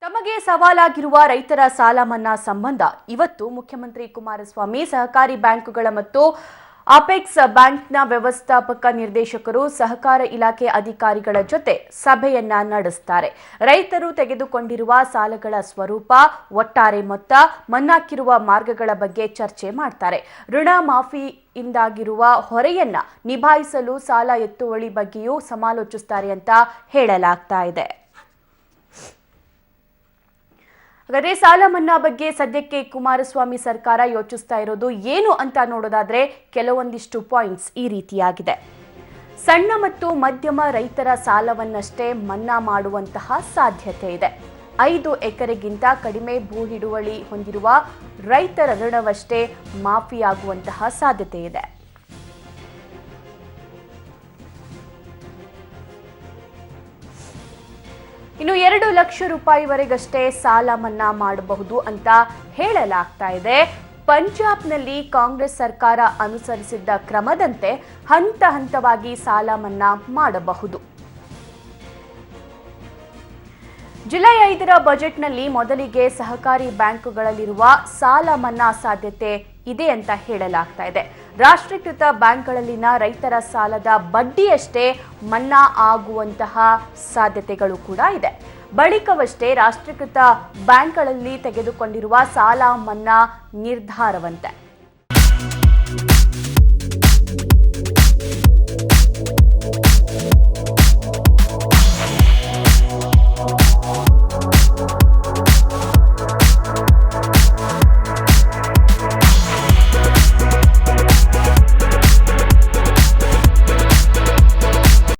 ತಮಗೆ ಸವಾಲಾಗಿರುವ ರೈತರ ಸಾಲ ಮನ್ನಾ ಸಂಬಂಧ ಇವತ್ತು ಮುಖ್ಯಮಂತ್ರಿ ಕುಮಾರಸ್ವಾಮಿ ಸಹಕಾರಿ ಬ್ಯಾಂಕುಗಳ ಮತ್ತು ಅಪೆಕ್ಸ್ ಬ್ಯಾಂಕ್ನ ವ್ಯವಸ್ಥಾಪಕ ನಿರ್ದೇಶಕರು ಸಹಕಾರ ಇಲಾಖೆ ಅಧಿಕಾರಿಗಳ ಜೊತೆ ಸಭೆಯನ್ನ ನಡೆಸುತ್ತಾರೆ. ರೈತರು ತೆಗೆದುಕೊಂಡಿರುವ ಸಾಲಗಳ ಸ್ವರೂಪ, ಒಟ್ಟಾರೆ ಮೊತ್ತ, ಮನ್ನಾಕ್ಕಿರುವ ಮಾರ್ಗಗಳ ಬಗ್ಗೆ ಚರ್ಚೆ ಮಾಡ್ತಾರೆ. ಋಣ ಮಾಫಿಯಿಂದಾಗಿರುವ ಹೊರೆಯನ್ನ ನಿಭಾಯಿಸಲು ಸಾಲ ಎತ್ತುವಳಿ ಬಗ್ಗೆಯೂ ಸಮಾಲೋಚಿಸುತ್ತಾರೆ ಅಂತ ಹೇಳಲಾಗ್ತಾ ಇದೆ. ಹಾಗಾದ್ರೆ ಸಾಲ ಮನ್ನಾ ಬಗ್ಗೆ ಸದ್ಯಕ್ಕೆ ಕುಮಾರಸ್ವಾಮಿ ಸರ್ಕಾರ ಯೋಚಿಸ್ತಾ ಇರೋದು ಏನು ಅಂತ ನೋಡೋದಾದ್ರೆ ಕೆಲವೊಂದಿಷ್ಟು ಪಾಯಿಂಟ್ಸ್ ಈ ರೀತಿಯಾಗಿದೆ. ಸಣ್ಣ ಮತ್ತು ಮಧ್ಯಮ ರೈತರ ಸಾಲವನ್ನಷ್ಟೇ ಮನ್ನಾ ಮಾಡುವಂತಹ ಸಾಧ್ಯತೆ ಇದೆ. 5 ಎಕರೆಗಿಂತ ಕಡಿಮೆ ಭೂ ಹಿಡುವಳಿ ಹೊಂದಿರುವ ರೈತರ ಋಣವಷ್ಟೇ ಮಾಫಿಯಾಗುವಂತಹ ಸಾಧ್ಯತೆ ಇದೆ. ಇನ್ನು 2 ಲಕ್ಷ ರೂಪಾಯಿವರೆಗಷ್ಟೇ ಸಾಲ ಮನ್ನಾ ಮಾಡಬಹುದು ಅಂತ ಹೇಳಲಾಗ್ತಾ ಇದೆ. ಪಂಜಾಬ್ನಲ್ಲಿ ಕಾಂಗ್ರೆಸ್ ಸರ್ಕಾರ ಅನುಸರಿಸಿದ್ದ ಕ್ರಮದಂತೆ ಹಂತ ಹಂತವಾಗಿ ಸಾಲ ಮನ್ನಾ ಮಾಡಬಹುದು. ಜುಲೈ 5ರ ಬಜೆಟ್ನಲ್ಲಿ ಮೊದಲಿಗೆ ಸಹಕಾರಿ ಬ್ಯಾಂಕುಗಳಲ್ಲಿರುವ ಸಾಲ ಮನ್ನಾ ಸಾಧ್ಯತೆ ಇದೆ ಅಂತ ಹೇಳಲಾಗ್ತಾ ಇದೆ. ರಾಷ್ಟ್ರೀಕೃತ ಬ್ಯಾಂಕ್ಗಳಲ್ಲಿನ ರೈತರ ಸಾಲದ ಬಡ್ಡಿಯಷ್ಟೇ ಮನ್ನಾ ಆಗುವಂತಹ ಸಾಧ್ಯತೆಗಳು ಕೂಡ ಇದೆ. ಬಳಿಕವಷ್ಟೇ ರಾಷ್ಟ್ರೀಕೃತ ಬ್ಯಾಂಕ್ಗಳಲ್ಲಿ ತೆಗೆದುಕೊಂಡಿರುವ ಸಾಲ ಮನ್ನಾ ನಿರ್ಧಾರವಂತೆ.